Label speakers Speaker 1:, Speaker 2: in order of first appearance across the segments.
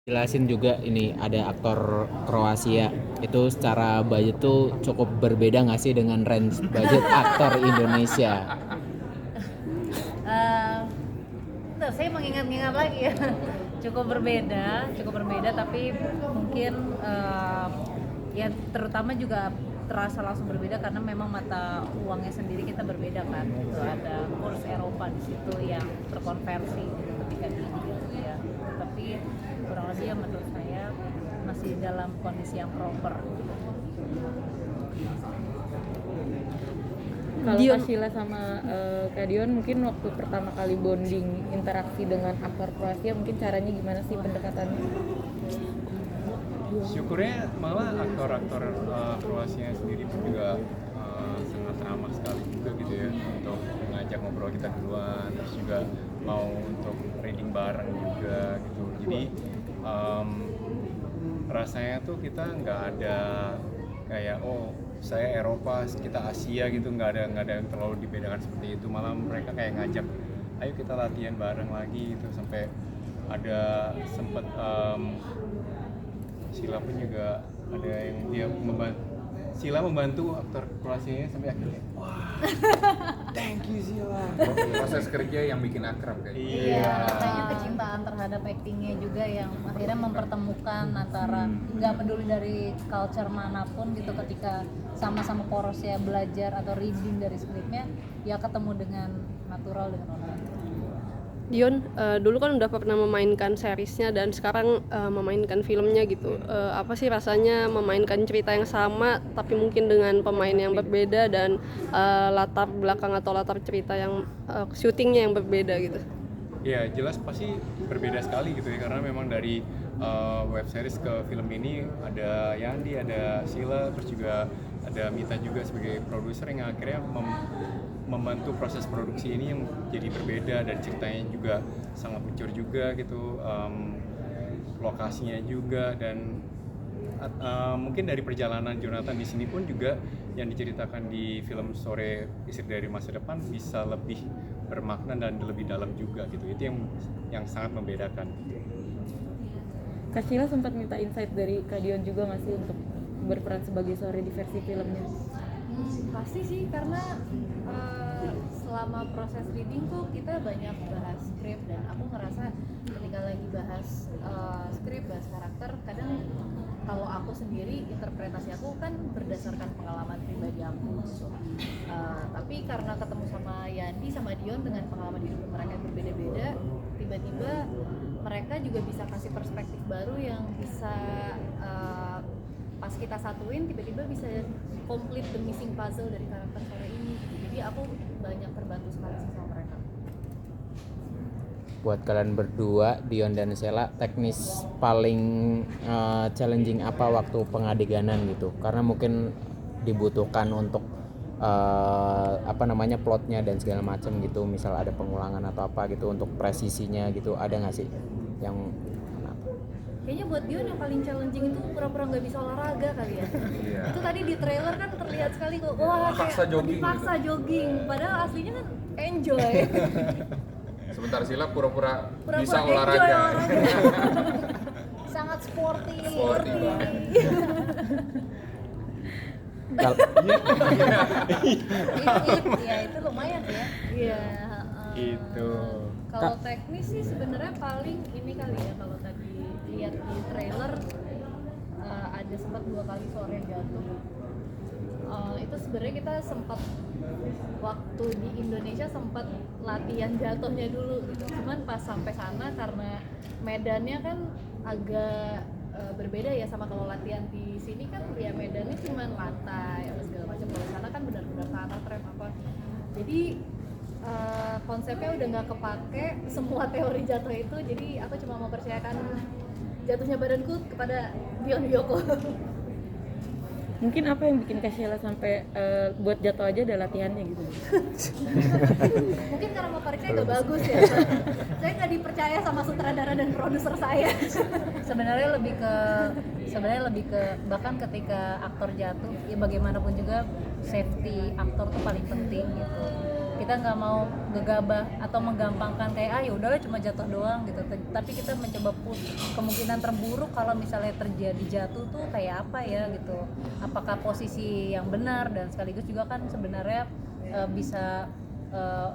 Speaker 1: Jelasin juga ini ada aktor Kroasia itu secara budget tuh cukup berbeda nggak sih dengan range budget aktor Indonesia?
Speaker 2: Bentar, saya mengingat-ingat lagi ya. Cukup berbeda tapi mungkin ya terutama juga terasa langsung berbeda karena memang mata uangnya sendiri kita berbeda kan. Itu ada kurs Eropa di situ yang terkonversi gitu ketika di Indonesia. Tapi kurang lebih ya menurut saya masih dalam kondisi yang proper.
Speaker 3: Kalau Kak Sheila sama Kak Dion mungkin waktu pertama kali bonding interaksi dengan aktor Kroasia mungkin caranya gimana sih pendekatannya?
Speaker 4: Syukurnya malah aktor-aktor Kroasia sendiri pun juga sangat ramah sekali juga gitu ya untuk mengajak ngobrol kita duluan, terus juga mau untuk reading bareng juga gitu. Jadi rasanya tuh kita nggak ada kayak saya Eropa, kita Asia gitu, nggak ada yang terlalu dibedakan seperti itu. Malah mereka kayak ngajak, ayo kita latihan bareng lagi gitu, sampai ada sempet Sila pun juga ada yang dia membantu aktor Kroasianya sampai akhirnya wah thank you Sila.
Speaker 5: Proses kerja yang bikin akrab kayak gitu.
Speaker 2: Iya, kayaknya kecintaan terhadap actingnya juga yang akhirnya mempertemukan antara nggak peduli dari culture manapun gitu, ketika sama-sama poros ya belajar atau reading dari skripnya ya ketemu dengan natural dengan orang.
Speaker 6: Dion, dulu kan udah pernah memainkan seriesnya dan sekarang memainkan filmnya gitu. Apa sih rasanya memainkan cerita yang sama tapi mungkin dengan pemain yang berbeda dan latar belakang atau latar cerita yang syutingnya yang berbeda gitu?
Speaker 4: Ya jelas pasti berbeda sekali gitu ya, karena memang dari web series ke film ini ada Yandi, ada Sila, terus juga ada Mita juga sebagai produser yang akhirnya membantu proses produksi ini yang jadi berbeda, dan ceritanya juga sangat mature juga gitu, lokasinya juga, dan mungkin dari perjalanan Jonathan di sini pun juga yang diceritakan di film Sore Istri dari Masa Depan bisa lebih bermakna dan lebih dalam juga gitu. Itu yang sangat membedakan.
Speaker 3: Kak Sheila sempat minta insight dari Kak Dion juga nggak sih untuk berperan sebagai Sore di versi filmnya?
Speaker 2: Pasti sih, karena selama proses reading tuh kita banyak bahas skrip, dan aku ngerasa ketika lagi bahas skrip, bahas karakter, kadang kalau aku sendiri interpretasi aku kan berdasarkan pengalaman pribadi aku gitu. Tapi karena ketemu sama Yandi sama Dion dengan pengalaman hidup mereka yang berbeda-beda, tiba-tiba mereka juga bisa kasih perspektif baru yang bisa pas kita satuin tiba-tiba bisa complete the missing puzzle dari karakter Sore ini gitu. Jadi aku banyak terbantu sekali sih sama mereka.
Speaker 1: Buat kalian berdua, Dion dan Sheila, teknis paling challenging apa waktu pengadeganan gitu? Karena mungkin dibutuhkan untuk plotnya dan segala macam gitu. Misal ada pengulangan atau apa gitu untuk presisinya gitu, ada nggak sih yang
Speaker 2: Kayaknya buat Dion yang paling challenging itu pura-pura nggak bisa olahraga kali ya.
Speaker 5: Iya.
Speaker 2: Itu tadi di trailer kan terlihat sekali kok, wah
Speaker 5: Paksa jogging
Speaker 2: dipaksa
Speaker 5: gitu.
Speaker 2: jogging, padahal aslinya kan enjoy.
Speaker 5: Sebentar Sila pura-pura
Speaker 2: Pura-pura
Speaker 5: bisa
Speaker 2: enjoy
Speaker 5: olahraga.
Speaker 2: Sangat sporty.
Speaker 5: Sporty banget.
Speaker 2: Iya itu lumayan ya. Iya.
Speaker 4: Itu.
Speaker 2: Kalau teknis sih sebenarnya paling ini kali ya, kalau tadi lihat di trailer ada sempat 2 kali Sore jatuh. Itu sebenarnya kita sempat waktu di Indonesia sempat latihan jatuhnya dulu gitu. Cuman pas sampai sana karena medannya kan agak berbeda ya sama kalau latihan di sini kan ya medannya cuma lantai apa segala macam. Kalau sana kan benar-benar tanah tram apa. Jadi konsepnya udah nggak kepake semua teori jatuh itu, jadi aku cuma mempercayakan jatuhnya badanku kepada Dion Wiyoko.
Speaker 3: Mungkin apa yang bikin Kak Sheila sampai buat jatuh aja ada latihannya gitu?
Speaker 2: Mungkin karena motoriknya nggak bagus ya. Saya nggak dipercaya sama sutradara dan produser saya. Sebenarnya lebih ke bahkan ketika aktor jatuh ya bagaimanapun juga safety aktor tuh paling penting gitu.
Speaker 7: Kita nggak mau gegabah atau menggampangkan kayak ya udahlah cuma jatuh doang gitu. Tapi kita mencoba push kemungkinan terburuk kalau misalnya terjadi jatuh tuh kayak apa ya gitu. Apakah posisi yang benar, dan sekaligus juga kan sebenarnya bisa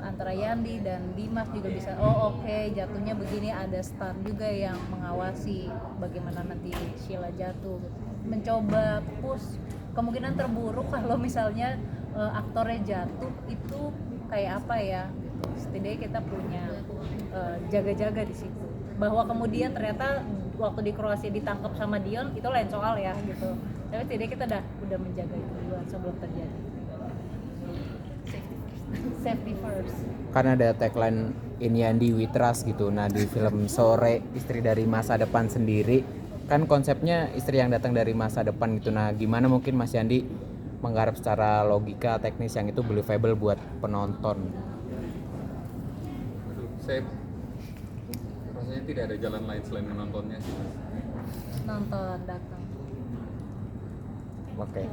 Speaker 7: antara Yandi dan Dimas juga bisa oke, jatuhnya begini, ada staff juga yang mengawasi bagaimana nanti Sheila jatuh gitu. Mencoba push kemungkinan terburuk kalau misalnya aktornya jatuh itu kayak apa ya gitu. Setidaknya kita punya jaga-jaga di situ, bahwa kemudian ternyata waktu di Kroasia ditangkap sama Dion itu lain soal ya gitu, tapi setidaknya kita udah menjaga itu duluan sebelum terjadi. Safety first.
Speaker 1: Kan ada tagline In Yandi We Trust gitu. Nah di film Sore, istri dari masa depan sendiri kan konsepnya istri yang datang dari masa depan gitu. Nah gimana mungkin Mas Yandi menggarap secara logika teknis yang itu believable buat penonton?
Speaker 5: Aduh, saya rasanya tidak ada jalan lain selain menontonnya sih.
Speaker 7: Nonton, datang.
Speaker 1: Oke.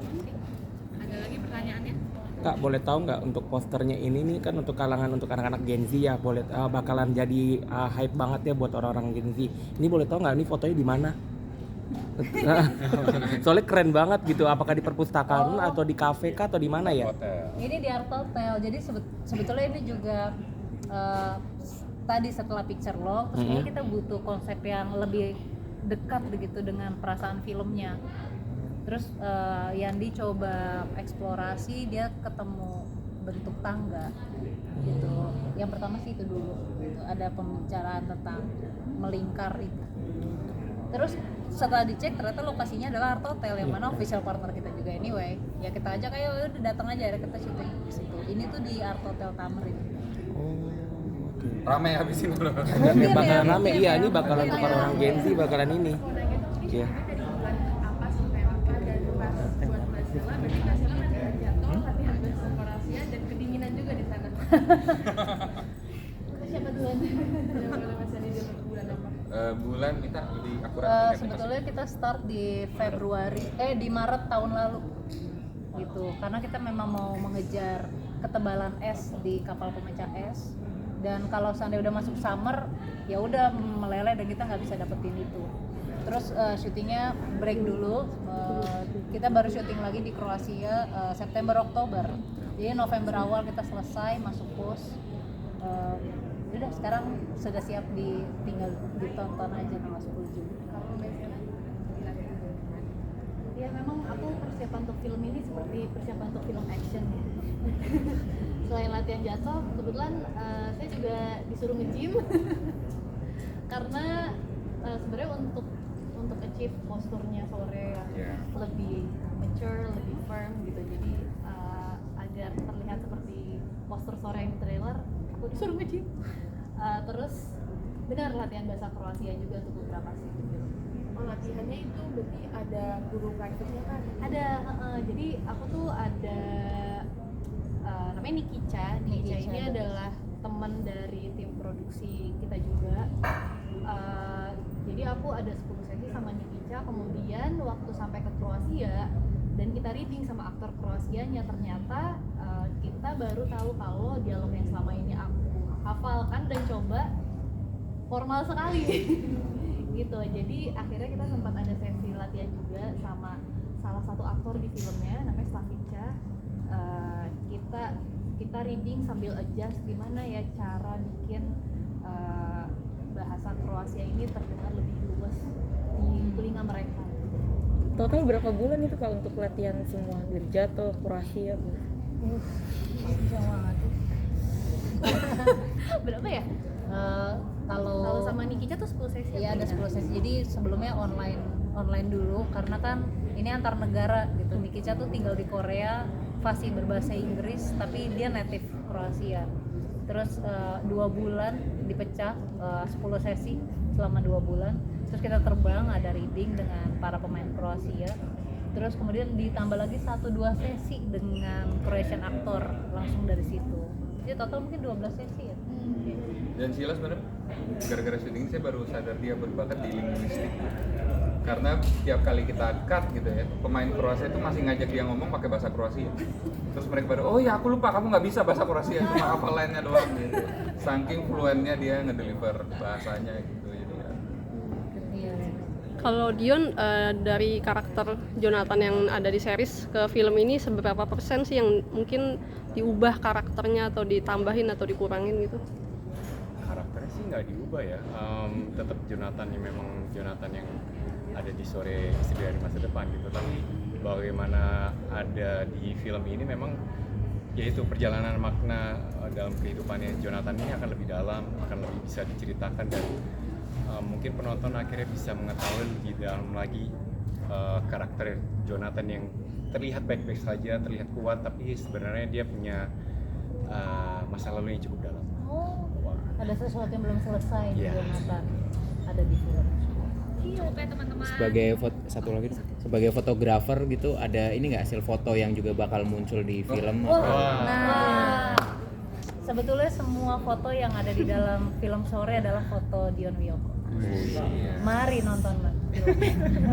Speaker 3: Ada lagi pertanyaannya?
Speaker 8: Kak, boleh tahu nggak untuk posternya ini nih kan untuk kalangan untuk anak-anak Gen Z ya, boleh bakalan jadi hype banget ya buat orang-orang Gen Z. Ini boleh tahu nggak ini fotonya di mana? Soalnya keren banget gitu. Apakah di perpustakaan atau di kafe kah atau di mana ya?
Speaker 4: Hotel.
Speaker 7: Ini di Art Hotel. Jadi sebetulnya ini juga tadi setelah picture log, terus ini kita butuh konsep yang lebih dekat begitu dengan perasaan filmnya. Terus Yandi coba eksplorasi, dia ketemu bentuk tangga gitu. Yang pertama sih itu dulu gitu. Ada pembicaraan tentang melingkar itu. Terus setelah dicek ternyata lokasinya adalah Art Hotel yang mana official partner kita juga anyway. Ya kita ajak ayo udah datang aja, kita syuting di situ. Ini tuh di Art Hotel Tamrin.
Speaker 5: Rame habis ini loh.
Speaker 8: Ya, bakalan rame, iya ini bakalan untuk orang Gen Z bakalan ini. Iya.
Speaker 2: Siapa duluan?
Speaker 5: Bulan minta lebih akurat.
Speaker 7: Sebetulnya kita start di di Maret tahun lalu gitu, karena kita memang mau mengejar ketebalan es di kapal pemecah es, dan kalau seandainya udah masuk summer ya udah meleleh dan kita nggak bisa dapetin itu. Terus syutingnya break dulu, kita baru syuting lagi di Kroasia September Oktober, jadi November awal kita selesai masuk post. Udah sekarang sudah siap tinggal ditonton aja tanggal 10 Juli.
Speaker 2: Ya memang aku persiapan untuk film ini seperti persiapan untuk film action ya. Selain latihan jatuh, kebetulan saya juga disuruh nge-gym karena sebenarnya untuk achieve posturnya Sore yang lebih mature, lebih firm gitu. Jadi agar terlihat seperti postur Sore yang di trailer, aku disuruh nge-gym. Terus benar latihan bahasa Kroasia juga untuk beberapa scene gitu.
Speaker 3: Oh, latihannya itu berarti ada guru private-nya kan?
Speaker 2: Ada, jadi aku tuh ada namanya Nikica ini adalah teman dari tim produksi kita juga. Jadi aku ada 10 sesi sama Nikica, kemudian waktu sampai ke Kroasia dan kita reading sama aktor Kroasianya, ternyata kita baru tahu kalau dialog yang selama ini aku hafalkan dan coba formal sekali gitu. Jadi akhirnya kita sempat ada sesi latihan juga sama salah satu aktor di filmnya namanya Slavica. Kita reading sambil adjust gimana ya cara bikin bahasa Kroasia ini terdengar lebih luas di telinga mereka.
Speaker 3: Total berapa bulan itu Kak untuk latihan semua dari jatuh Kroasia?
Speaker 2: Berapa ya? Kalau sama Nikica tuh 10 sesi.
Speaker 7: Iya, ada 10 sesi. Jadi sebelumnya online dulu karena kan ini antar negara gitu. Nikica tuh tinggal di Korea, fasih berbahasa Inggris tapi dia native Kroasia. Terus 2 bulan dipecah 10 sesi selama 2 bulan. Terus kita terbang, ada reading dengan para pemain Kroasia. Terus kemudian ditambah lagi 1-2 sesi dengan Croatian aktor langsung dari situ. Jadi total mungkin 12 sesi ya.
Speaker 5: Dan Sheila sebenarnya gara-gara syuting ini saya baru sadar dia berbakat di linguistik. karena tiap kali kita cut gitu ya, pemain Kroasia itu masih ngajak dia ngomong pakai bahasa Kroasia. Terus mereka pada, oh ya aku lupa kamu nggak bisa bahasa Kroasia, cuma hafal lainnya doang gitu. Saking fluentnya dia ngedeliver bahasanya gitu. Jadi ya.
Speaker 7: Iya.
Speaker 6: Kalau Dion, dari karakter Jonathan yang ada di series ke film ini seberapa persen sih yang mungkin diubah karakternya atau ditambahin atau dikurangin gitu?
Speaker 4: Karakternya sih nggak diubah ya, tetap Jonathan yang memang Jonathan yang ada di Sore Istri dari Masa Depan gitu. Tapi bagaimana ada di film ini memang yaitu perjalanan makna dalam kehidupannya Jonathan ini akan lebih dalam, akan lebih bisa diceritakan, dan mungkin penonton akhirnya bisa mengetahui lebih dalam lagi karakter Jonathan yang terlihat baik-baik saja, terlihat kuat, tapi sebenarnya dia punya masa lalu yang cukup dalam.
Speaker 7: Oh, ada sesuatu yang belum selesai di
Speaker 4: Yes.
Speaker 7: Jonathan ada di film.
Speaker 1: Satu lagi dong. Sebagai fotografer gitu, ada ini nggak hasil foto yang juga bakal muncul di film?
Speaker 7: Wah,
Speaker 1: atau-
Speaker 7: nah, sebetulnya semua foto yang ada di dalam film Sore adalah foto Dion Wiyoko. Mari nonton Mbak.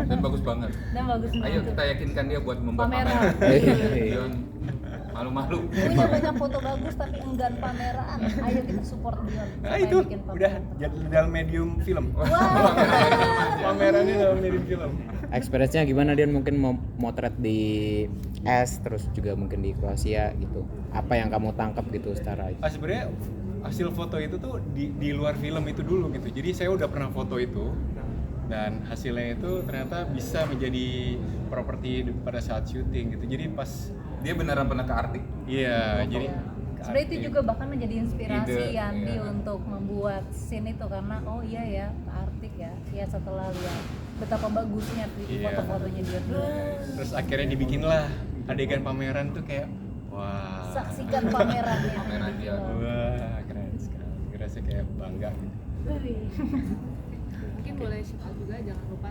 Speaker 5: Dan bagus banget.
Speaker 7: Dan bagus
Speaker 5: Ayo
Speaker 7: banget.
Speaker 5: kita yakinkan dia buat membuat
Speaker 7: Pameran.
Speaker 5: pameran. Dion malu-malu.
Speaker 7: Punya banyak foto bagus tapi enggan pameran. Ayo kita support Dion.
Speaker 4: Nah
Speaker 7: Supaya
Speaker 4: itu
Speaker 7: bikin
Speaker 4: udah
Speaker 7: pameran.
Speaker 4: jadi dalam medium film.
Speaker 7: Wah.
Speaker 4: Pamerannya dalam medium film.
Speaker 1: Experience-nya gimana Dion, mungkin mau motret di es terus juga mungkin di Kroasia gitu, apa yang kamu tangkap gitu secara
Speaker 4: Sebenarnya hasil foto itu tuh di luar film itu dulu gitu. Jadi saya udah pernah foto itu, dan hasilnya itu ternyata bisa menjadi properti pada saat syuting gitu. Jadi pas
Speaker 5: Dia beneran pernah ke Arctic.
Speaker 4: iya,
Speaker 5: Foto.
Speaker 4: jadi
Speaker 7: Sebenarnya itu juga bahkan menjadi inspirasi
Speaker 5: Ide,
Speaker 7: Yandi
Speaker 5: iya.
Speaker 7: untuk membuat scene itu karena oh iya ya ke Arctic ya. Ya setelah lihat betapa bagusnya
Speaker 4: Iya.
Speaker 7: foto-fotonya Dion dulu.
Speaker 4: terus akhirnya dibikinlah adegan pameran tuh kayak wah.
Speaker 7: Saksikan pamerannya.
Speaker 5: Pameran dia.
Speaker 4: Wah, keren sekali. Ngerasa kayak bangga gitu.
Speaker 3: Mungkin boleh shout out juga, jangan lupa